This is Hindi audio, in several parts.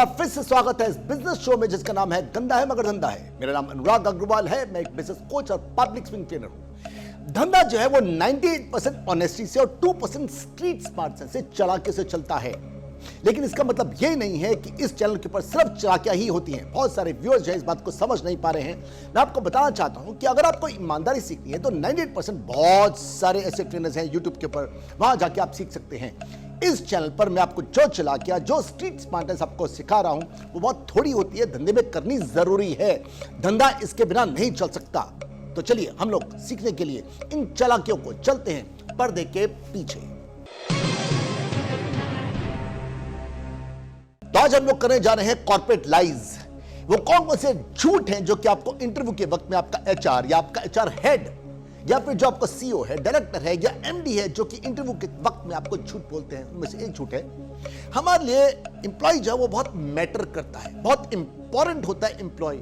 बार फिर से स्वागत है इस बिजनेस शो में जिसका नाम है गंदा है मगर धंधा है। मेरा नाम अनुराग अग्रवाल है, मैं एक बिजनेस कोच और पब्लिक स्पीकिंग ट्रेनर हूं। धंधा जो है वो 98% ऑनेस्टी से और 2% स्ट्रीट स्मार्टनेस से चालाकी से चलता है। लेकिन इसका मतलब ये नहीं है कि इस चैनल के ऊपर सिर्फ चालाकियां ही होती हैं। बहुत सारे व्यूअर्स जो है इस बात को समझ नहीं पा रहे हैं। मैं आपको बताना चाहता हूं कि अगर आपको ईमानदारी सीखनी है तो 98% बहुत सारे ऐसे ट्रेनर्स हैं यूट्यूब के ऊपर, वहां जाके आप सीख सकते हैं। इस चैनल पर मैं आपको जो चालाकियां, जो स्ट्रीट स्मार्टनेस आपको सिखा रहा हूं वो बहुत थोड़ी होती है, धंधे में करनी जरूरी है। धंधा इसके बिना नहीं चल सकता। तो चलिए हम लोग सीखने के लिए इन चालाकियों को चलते हैं पर्दे के पीछे। तो आज हम लोग करने जा रहे हैं कॉर्पोरेट लाइज। वो कौन कौन से झूठ हैं जो कि आपको इंटरव्यू के वक्त में आपका एचआर या आपका एचआर हेड या फिर जो आपका सीईओ है, डायरेक्टर है या एमडी है जो कि इंटरव्यू के वक्त में आपको झूठ बोलते हैं। उनमें से एक झूठ है, हमारे लिए एम्प्लॉय जो है वो बहुत मैटर करता है, बहुत इंपॉर्टेंट होता है। एम्प्लॉय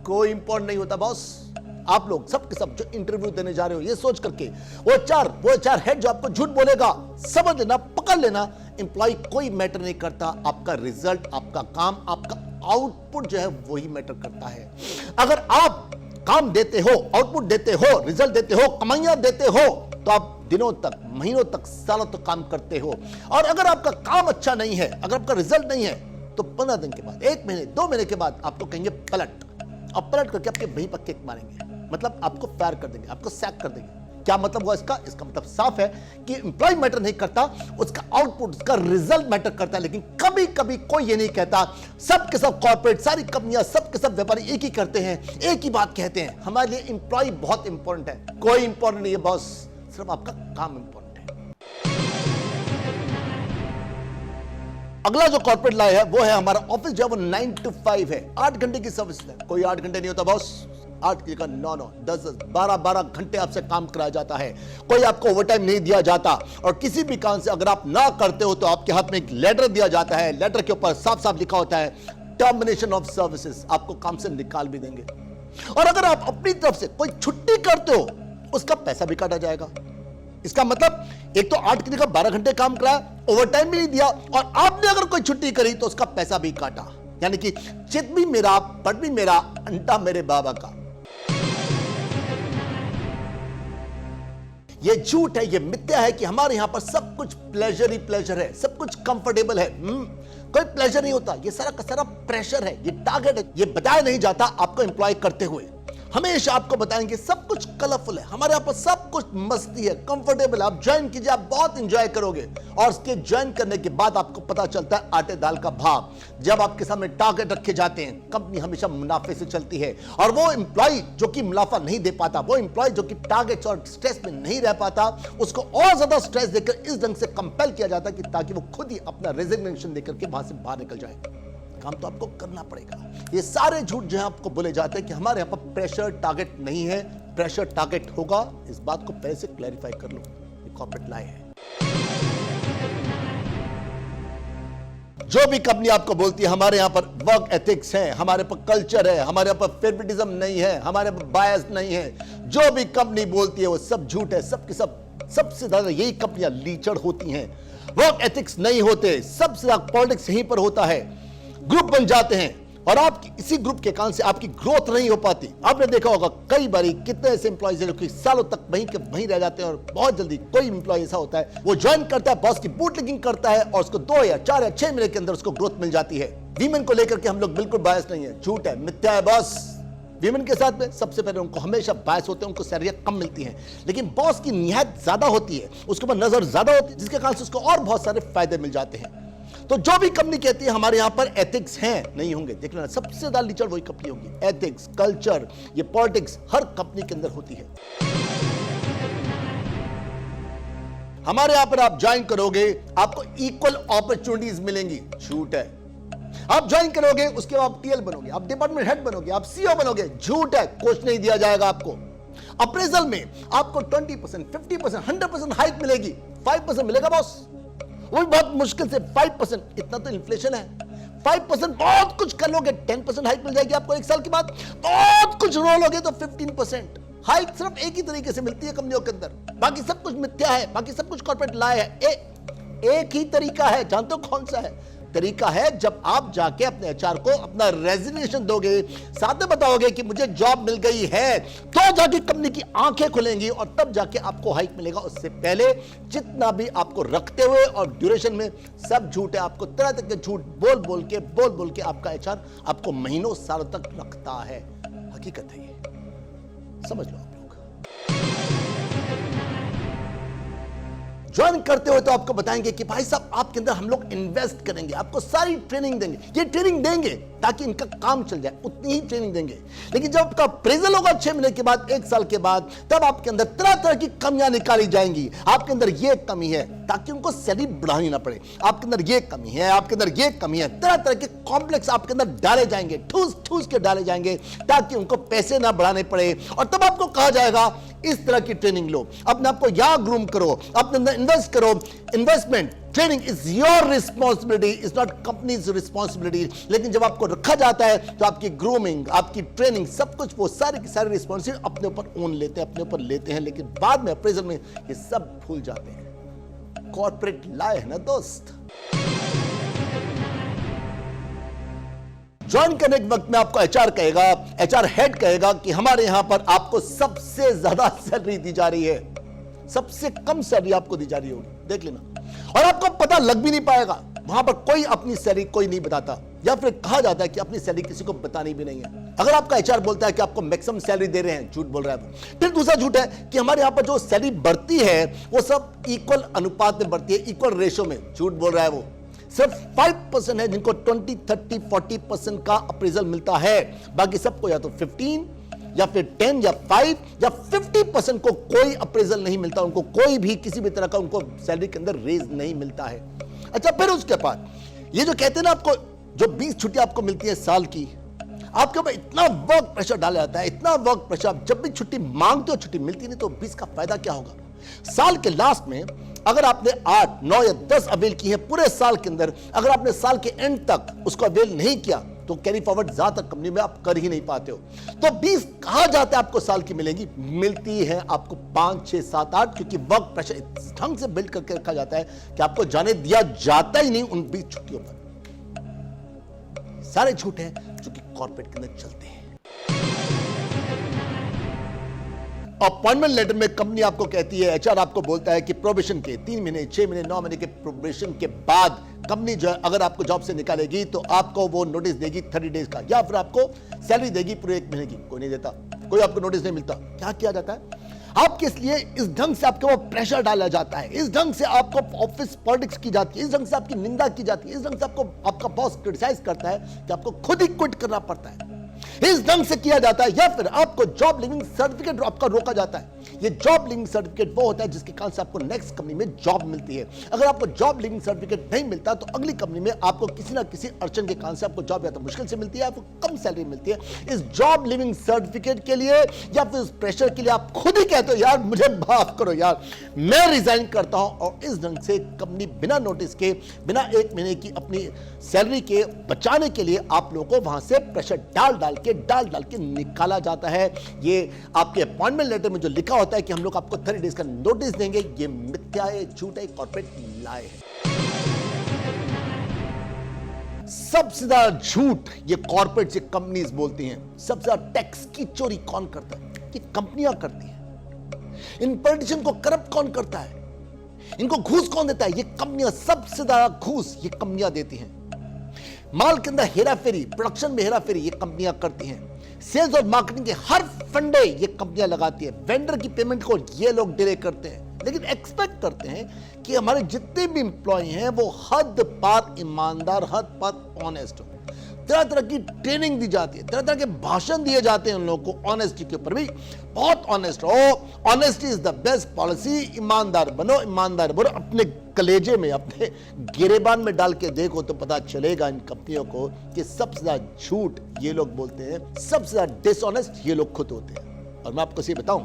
कोई इंपॉर्टेंट नहीं होता बॉस। आप लोग सब के सब जो इंटरव्यू देने जा रहे हो ये सोच करके वो एचआर हेड जो आपको झूठ बोलेगा, समझ लेना, पकड़ लेना, एम्प्लॉय कोई मैटर नहीं करता। आपका रिजल्ट, आपका काम, आपका आउटपुट जो है वही मैटर करता है। अगर आप काम देते हो, आउटपुट देते हो, रिजल्ट देते हो, कमाइयां देते हो तो आप दिनों तक, महीनों तक, सालों तक काम करते हो। और अगर आपका काम अच्छा नहीं है, अगर आपका रिजल्ट नहीं है तो 15 दिन के बाद, 1 महीने, 2 महीने के बाद आपको कहेंगे पलट, और पलट करके आपके वहीं पर किक मारेंगे। मतलब आपको फायर कर देंगे, आपको सैक कर देंगे। क्या मतलब हुआ इसका? इसका मतलब साफ है कि एम्प्लॉय मैटर नहीं करता, उसका आउटपुट, उसका रिजल्ट मैटर करता है। लेकिन कभी कभी कोई ये नहीं कहता। सब के सब कॉर्पोरेट, सारी कंपनियां, सब के सब व्यापारी एक ही करते हैं, एक ही बात कहते हैं, हमारे लिए एम्प्लॉय बहुत इंपॉर्टेंट है। कोई इंपॉर्टेंट नहीं है बॉस, सिर्फ आपका काम इंपॉर्टेंट है। अगला जो कॉर्पोरेट लाई है वो है हमारा ऑफिस जो है वो 9 to 5 है, 8 घंटे की सर्विस है। कोई 8 घंटे नहीं होता बॉस, 8 की जगह 9, 10, 12 घंटे आपसे काम कराया जाता है। कोई आपको ओवरटाइम नहीं दिया जाता। और किसी भी काम से अगर आप ना करते हो तो आपके हाथ में एक लेटर दिया जाता है। लेटर के ऊपर साफ साफ लिखा होता है टर्मिनेशन ऑफ सर्विसेज, आपको काम से निकाल भी देंगे। और अगर आप अपनी तरफ से कोई छुट्टी करते हो उसका पैसा भी काटा जाएगा। इसका मतलब एक तो 8 की जगह 12 घंटे काम कराया, ओवरटाइम भी नहीं दिया, और आपने अगर कोई छुट्टी करी तो उसका पैसा भी काटा। यानी कि चित भी मेरा, पट भी मेरा, अंटा मेरे बाबा का। ये झूठ है, ये मिथ्या है कि हमारे यहां पर सब कुछ प्लेजर ही प्लेजर है, सब कुछ कंफर्टेबल है। कोई प्लेजर नहीं होता, ये सारा का सारा प्रेशर है, ये टारगेट है। ये बताया नहीं जाता आपको एम्प्लॉय करते हुए। हमेशा आपको बताएंगे सब कुछ कलरफुल है, हमारे यहाँ पर सब कुछ मस्ती है, कंफर्टेबल है। आप ज्वाइन कीजिए, आप बहुत इंजॉय करोगे। और उसके ज्वाइन करने के बाद आपको पता चलता है आटे दाल का भाव। जब आपके सामने टारगेट रखे जाते हैं, कंपनी हमेशा मुनाफे से चलती है। और वो एम्प्लॉय जो कि मुनाफा नहीं दे पाता, वो एम्प्लॉय जो कि टारगेट्स और स्ट्रेस में नहीं रह पाता, उसको और ज्यादा स्ट्रेस देकर इस ढंग से कंपेल किया जाता है कि ताकि वो खुद ही अपना रेजिग्नेशन देकर के वहां से बाहर निकल जाए। काम तो आपको करना पड़ेगा। ये सारे झूठ जो है आपको बोले जाते हैं कि हमारे यहाँ पर प्रेशर टारगेट नहीं है। प्रेशर टारगेट होगा, इस बात को पहले से क्लैरिफाई कर लो। ये कॉर्पोरेट लाई है। जो भी कंपनी आपको बोलती है हमारे यहाँ पर वर्क एथिक्स है, हमारे पर कल्चर है, हमारे यहाँ पर फेवरेटिज्म नहीं है, हमारे पर बायस नहीं है, जो भी कंपनी बोलती है वो सब झूठ है। सबके सब सबसे ज्यादा यही कंपनियां लीचड़ होती हैं। वर्क एथिक्स नहीं होते, सबसे ज्यादा पॉलिटिक्स यहीं पर होता है। ग्रुप बन जाते हैं और आपकी इसी ग्रुप के कारण से आपकी ग्रोथ नहीं हो पाती। आपने देखा होगा कई बारी कितने ऐसे एम्प्लॉइज हैं जो कि सालों तक वहीं के वहीं रह जाते हैं। और बहुत जल्दी कोई एम्प्लॉय ऐसा होता है, वो ज्वाइन करता है, बॉस की बूट लिगिंग करता है और उसको 2 या 4 या 6 महीने के अंदर उसको ग्रोथ मिल जाती है। वीमेन को लेकर के हम लोग बिल्कुल बायस नहीं है, झूठ है, मिथ्या है बॉस। वीमेन के साथ में सबसे पहले उनको हमेशा बायस होते हैं, उनको सैलरियां कम मिलती हैं। लेकिन बॉस की निहायत ज्यादा होती है, उसके ऊपर नजर ज्यादा होती है, जिसके कारण से उसको और बहुत सारे फायदे मिल जाते हैं। तो जो भी कंपनी कहती है हमारे यहां पर एथिक्स हैं, नहीं होंगे, देख लेना सबसे ज्यादा लीचड़ वही कंपनी होगी। एथिक्स, कल्चर, ये पॉलिटिक्स हर कंपनी के अंदर होती है। हमारे यहां पर आप ज्वाइन करोगे, आपको इक्वल अपॉर्चुनिटीज मिलेंगी, झूठ है। आप ज्वाइन करोगे, उसके बाद आप टीएल बनोगे, आप डिपार्टमेंट हेड बनोगे, आप सीईओ बनोगे, झूठ है, कुछ नहीं दिया जाएगा आपको। अप्रेजल में आपको 20%, 50%, 100% हाइक मिलेगी। 5% मिलेगा बॉस, वो भी बहुत मुश्किल से 5%। इतना तो इन्फ्लेशन है। 5% बहुत कुछ कर लोगे, 10% हाइक मिल जाएगी आपको 1 साल के बाद। बहुत कुछ रो लोगे तो 15% हाइक सिर्फ एक ही तरीके से मिलती है कंपनियों के अंदर। बाकी सब कुछ मिथ्या है, बाकी सब कुछ कॉर्पोरेट लाए है। एक ही तरीका है, जानते हो कौन सा है? तरीका है जब आप जाके अपने एचआर को अपना रेजिग्नेशन दोगे, साथ में बताओगे कि मुझे जॉब मिल गई है, तो जाके कंपनी की आंखें खुलेंगी और तब जाके आपको हाइक मिलेगा। उससे पहले जितना भी आपको रखते हुए और ड्यूरेशन में सब झूठ है। आपको तरह तरह के झूठ बोल बोल के आपका एचआर आपको महीनों सालों तक रखता है। हकीकत है ये, समझ लो आप लोग। ज्वाइन करते हुए तो आपको बताएंगे कि भाई साहब आपके अंदर हम लोग इन्वेस्ट करेंगे, आपको सारी ट्रेनिंग देंगे। ये ट्रेनिंग देंगे ताकि इनका काम चल जाए, उतनी ही ट्रेनिंग देंगे। लेकिन जब आपका अप्रेजल होगा 6 महीने के बाद, 1 साल के बाद, तब आपके अंदर तरह तरह की कमियां निकाली जाएंगी। आपके अंदर ये कमी है ताकि उनको सैलरी बढ़ानी ना पड़े, आपके अंदर ये कमी है, आपके अंदर ये कमी है। तरह तरह के कॉम्प्लेक्स आपके अंदर डाले जाएंगे, ठूस ठूस के डाले जाएंगे ताकि उनको पैसे ना बढ़ाने पड़े। और तब आपको कहा जाएगा इस तरह की ट्रेनिंग लो, अपने आप को यहां ग्रूम करो, अपने अंदर इन्वेस्ट करो। Investment training is your responsibility, is not companies responsibility. लेकिन जब आपको रखा जाता है तो आपकी ग्रूमिंग, आपकी ट्रेनिंग, सब कुछ वो सारी की सारी रिस्पॉन्सिबिलिटी अपने ऊपर ओन लेते हैं, अपने ऊपर लेते हैं। लेकिन बाद में अप्रेजल में ये सब भूल जाते हैं। कॉर्पोरेट लाए है ना दोस्त। ज्वाइन करने के वक्त में आपको एचआर कहेगा, एचआर हेड कहेगा कि हमारे यहां पर आपको सबसे ज्यादा सैलरी दी जा रही है, सबसे कम सैलरी आपको दी जा रही होगी, देख लेना। और आपको पता लग भी नहीं पाएगा, वहां पर कोई अपनी सैलरी कोई नहीं बताता, या फिर कहा जाता है कि अपनी सैलरी किसी को बतानी भी नहीं है। अगर आपका एचआर बोलता है कि आपको मैक्सिमम सैलरी दे रहे हैं, झूठ बोल रहा है वो। फिर दूसरा झूठ है कि हमारे यहां पर जो सैलरी बढ़ती है वो सब इक्वल अनुपात में बढ़ती है, इक्वल रेशो में, झूठ बोल रहा है वो। सिर्फ 5% है जिनको 20, 30, 40% का अप्रेजल मिलता है, बाकी सबको या तो 15 या फिर 10 या 5 या 50% को कोई अप्रेजल नहीं मिलता, उनको कोई भी किसी भी तरह का उनको सैलरी के अंदर रेज नहीं मिलता है। अच्छा, फिर उसके बाद ये जो कहते हैं ना आपको जो 20 छुट्टी आपको मिलती है साल की, आपके ऊपर इतना वर्क प्रेशर डाला जाता है, इतना वर्क प्रेशर, जब भी छुट्टी मांगते हो छुट्टी मिलती नहीं, तो 20 का फायदा क्या होगा? साल के लास्ट में अगर आपने 8, 9 या 10 अवेल की है पूरे साल के अंदर, अगर आपने साल के एंड तक उसको अवेल नहीं किया तो कैरी फॉरवर्ड ज्यादातर कंपनी में आप कर ही नहीं पाते हो। तो 20 कहा जाता है आपको साल की मिलेंगी, मिलती है आपको 5, 6, 7, 8, क्योंकि वर्क प्रेशर इस ढंग से बिल्ड करके रखा जाता है कि आपको जाने दिया जाता ही नहीं उन 20 छुट्टियों पर। सारे झूठ हैं जो कि कॉर्पोरेट के अंदर चलते हैं। अपॉइंटमेंट लेटर में कंपनी आपको कहती है, एचआर आपको बोलता है कि प्रोबेशन के 3 महीने, 6 महीने, 9 महीने के प्रोबेशन के बाद कंपनी जो है अगर आपको जॉब से निकालेगी तो आपको वो नोटिस देगी 30 डेज का, या फिर आपको सैलरी देगी पूरे 1 महीने की। कोई नहीं देता, कोई आपको नोटिस नहीं मिलता। क्या किया जाता है आपके लिए? इस ढंग से आपके वो प्रेशर डाला जाता है, इस ढंग से आपको ऑफिस पॉलिटिक्स की जाती है, इस ढंग से आपकी निंदा की जाती है, इस ढंग से आपको आपका बॉस क्रिटिसाइज करता है कि आपको खुद ही क्विट करना पड़ता है। इस ढंग से किया जाता है, या फिर आपको जॉब लिविंग सर्टिफिकेट आपका रोका जाता है। ये जॉब लिविंग सर्टिफिकेट वो होता है जिसके कारण से आपको नेक्स्ट कंपनी में जॉब मिलती है। अगर आपको जॉब लिविंग सर्टिफिकेट नहीं मिलता तो अगली कंपनी में आपको किसी ना किसी अड़चन के कारण से आपको जॉब या तो मुश्किल से मिलती है, आपको कम सैलरी मिलती है। इस जॉब लिविंग सर्टिफिकेट के लिए या फिर उस प्रेशर के लिए आप खुद ही कहते हो यार मुझे माफ करो यार, मैं रिजाइन करता हूं। और इस ढंग से कंपनी बिना नोटिस के, बिना 1 महीने की अपनी सैलरी के बचाने के लिए आप लोगों को वहां से प्रेशर डाल डाल के निकाला जाता है। ये आपके अपॉइंटमेंट लेटर में जो लिखा होता है कि हम लोग आपको 30 डेज का नोटिस देंगे, ये मिथ्या है, झूठ है, कॉर्पोरेट लाए है। सबसे ज्यादा झूठ ये कॉर्पोरेट से कंपनीज बोलती हैं। सबसे ज्यादा टैक्स की चोरी कौन करता है? ये कंपनियां करती हैं। इन पॉलिटिशियन को करप्ट कौन करता है? इनको घूस कौन देता है? ये कंपनियां, सबसे ज्यादा घूस ये कंपनियां देती हैं। माल के अंदर हेराफेरी, प्रोडक्शन में हेराफेरी ये कंपनियां करती हैं। सेल्स और मार्केटिंग के हर फंडे ये कंपनियां लगाती है। वेंडर की पेमेंट को ये लोग डिले करते हैं, लेकिन एक्सपेक्ट करते हैं कि हमारे जितने भी एम्प्लॉय हैं वो हद पार ईमानदार, हद पार ऑनेस्ट हो। तरह तरह की ट्रेनिंग दी जाती है, तरह तरह के भाषण दिए जाते हैं उन लोगों को ऑनेस्टी के ऊपर भी। बहुत ऑनेस्ट हो, honesty is the best policy. ईमानदार बनो, ईमानदार बनो। अपने कलेजे में, अपने गिरेबान में डाल के देखो तो पता चलेगा इन कंपनियों को कि सबसे ज्यादा झूठ ये लोग बोलते हैं, सबसे ज्यादा डिसऑनेस्ट ये लोग खुद होते हैं। और मैं आपको ये बताऊं,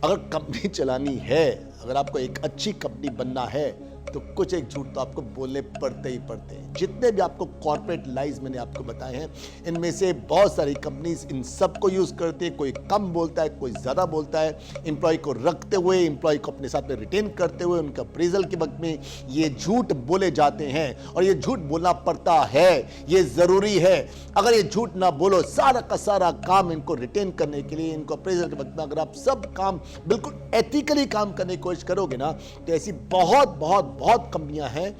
अगर कंपनी चलानी है, अगर आपको एक अच्छी कंपनी बनना है तो कुछ एक झूठ तो आपको बोलने पड़ते ही पड़ते हैं। जितने भी आपको कॉर्पोरेट लाइज मैंने आपको बताए हैं, इनमें से बहुत सारी कंपनीज इन सब को यूज करते हैं। कोई कम बोलता है, कोई ज्यादा बोलता है। एम्प्लॉय को रखते हुए, एम्प्लॉय को अपने साथ में रिटेन करते हुए, उनका अप्रेजल के वक्त में ये झूठ बोले जाते हैं और ये झूठ बोलना पड़ता है, ये जरूरी है। अगर ये झूठ ना बोलो, सारा का सारा काम इनको रिटेन करने के लिए, इनको अप्रेजल के वक्त में अगर आप सब काम बिल्कुल एथिकली काम करने की कोशिश करोगे ना, तो ऐसी बहुत बहुत बहुत कंपनियां हैं,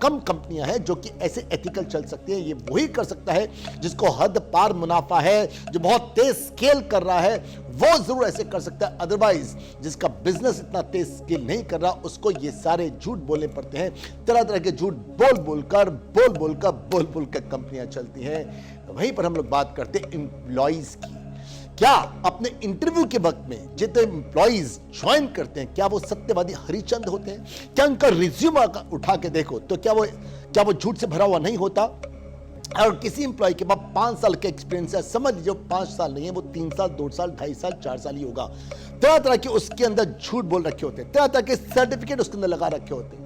कम कंपनियां हैं जो कि ऐसे एथिकल चल सकती हैं। ये वही कर सकता है जिसको हद पार मुनाफा है, जो बहुत तेज स्केल कर रहा है, वो जरूर ऐसे कर सकता है। अदरवाइज जिसका बिजनेस इतना तेज स्केल नहीं कर रहा, उसको ये सारे झूठ बोलने पड़ते हैं। तरह तरह के झूठ बोल बोलकर कंपनियां चलती हैं। वहीं पर हम लोग बात करते हैं एम्प्लॉइज की। क्या अपने इंटरव्यू के वक्त में जितने एम्प्लॉइज ज्वाइन करते हैं, क्या वो सत्यवादी हरिचंद होते हैं? क्या उनका रिज्यूम उठा के देखो तो क्या वो झूठ से भरा हुआ नहीं होता? और किसी एम्प्लॉय के पास 5 साल का एक्सपीरियंस है, समझ लीजिए 5 साल नहीं है, वो 3 साल, 2 साल, 2.5 साल, 4 साल ही होगा। तरह तरह के उसके अंदर झूठ बोल रखे होते हैं, तरह तरह के सर्टिफिकेट उसके अंदर लगा रखे होते हैं।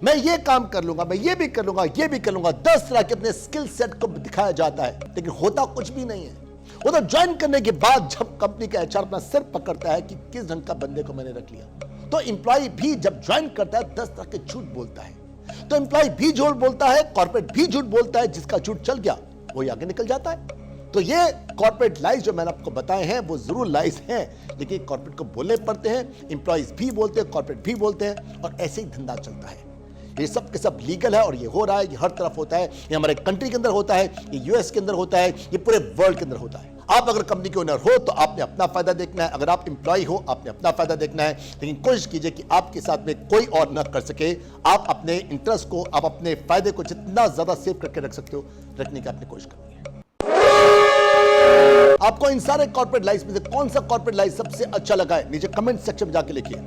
मैं ये काम कर लूंगा, मैं ये भी कर लूंगा, ये भी कर लूंगा। 10 तरह के अपने स्किल सेट को दिखाया जाता है, लेकिन होता कुछ भी नहीं है। वो तो ज्वाइन करने के बाद जब कंपनी का एचआर अपना सिर पकड़ता है कि किस ढंग का बंदे को मैंने रख लिया, तो एम्प्लॉय भी जब ज्वाइन करता है 10 तरह के झूठ बोलता है। तो एम्प्लॉय भी झूठ बोलता है, कॉर्पोरेट भी झूठ बोलता है। जिसका झूठ चल गया वो आगे निकल जाता है। तो ये कॉर्पोरेट लाइज जो मैंने आपको बताए हैं वो जरूर लाइज हैं, लेकिन कॉर्पोरेट को बोलने पड़ते हैं, एम्प्लॉयज भी बोलते हैं, कॉर्पोरेट भी बोलते हैं, और ऐसे ही धंधा चलता है। ये सब के सब लीगल है और ये हो रहा है, ये हर तरफ होता है। ये हमारे कंट्री के अंदर होता है, ये यूएस के अंदर होता है, ये पूरे वर्ल्ड के अंदर होता है। आप अगर कंपनी के ओनर हो तो आपने अपना फायदा देखना है, अगर आप एम्प्लॉय हो आपने अपना फायदा देखना है, लेकिन कोशिश कीजिए कि आपके साथ में कोई और न कर सके। आप अपने इंटरेस्ट को, आप अपने फायदे को जितना ज्यादा सेव करके रख सकते हो, रखने की आपने कोशिश करनी है। आपको इन सारे कॉर्पोरेट लाइफ में से कौन सा कॉर्पोरेट लाइफ सबसे अच्छा लगा है, नीचे कमेंट सेक्शन में जाके लिखिए।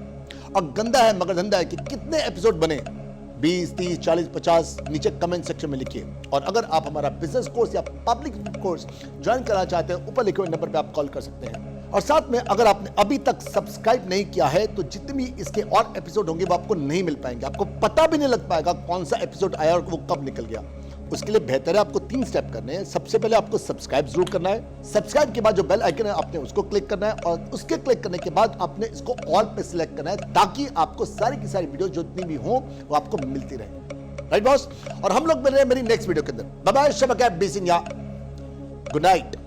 और गंदा है मगर धंधा है कि कितने एपिसोड बने, 20, 30, 40, 50 नीचे कमेंट सेक्शन में लिखिए। और अगर आप हमारा बिजनेस कोर्स या पब्लिक कोर्स ज्वाइन करना चाहते हैं, ऊपर लिखे हुए नंबर पे आप कॉल कर सकते हैं। और साथ में अगर आपने अभी तक सब्सक्राइब नहीं किया है तो जितने भी इसके और एपिसोड होंगे वो आपको नहीं मिल पाएंगे, आपको पता भी नहीं लग पाएगा कौन सा एपिसोड आया और वो कब निकल गया। उसके लिए बेहतर है आपको 3 स्टेप करने हैं। सबसे पहले आपको सब्सक्राइब जरूर करना है। सब्सक्राइब के बाद जो बेल आइकन है आपने उसको क्लिक करना है, और उसके क्लिक करने के बाद आपने इसको ऑल पे सिलेक्ट करना है, ताकि आपको सारी की सारी वीडियो जितनी भी हो वो आपको मिलती रहे। Right boss? और हम लोग मिल रहे हैं मेरी नेक्स्ट वीडियो के अंदर। बाय बाय, शब अ कैप, बी सिंह, गुड नाइट।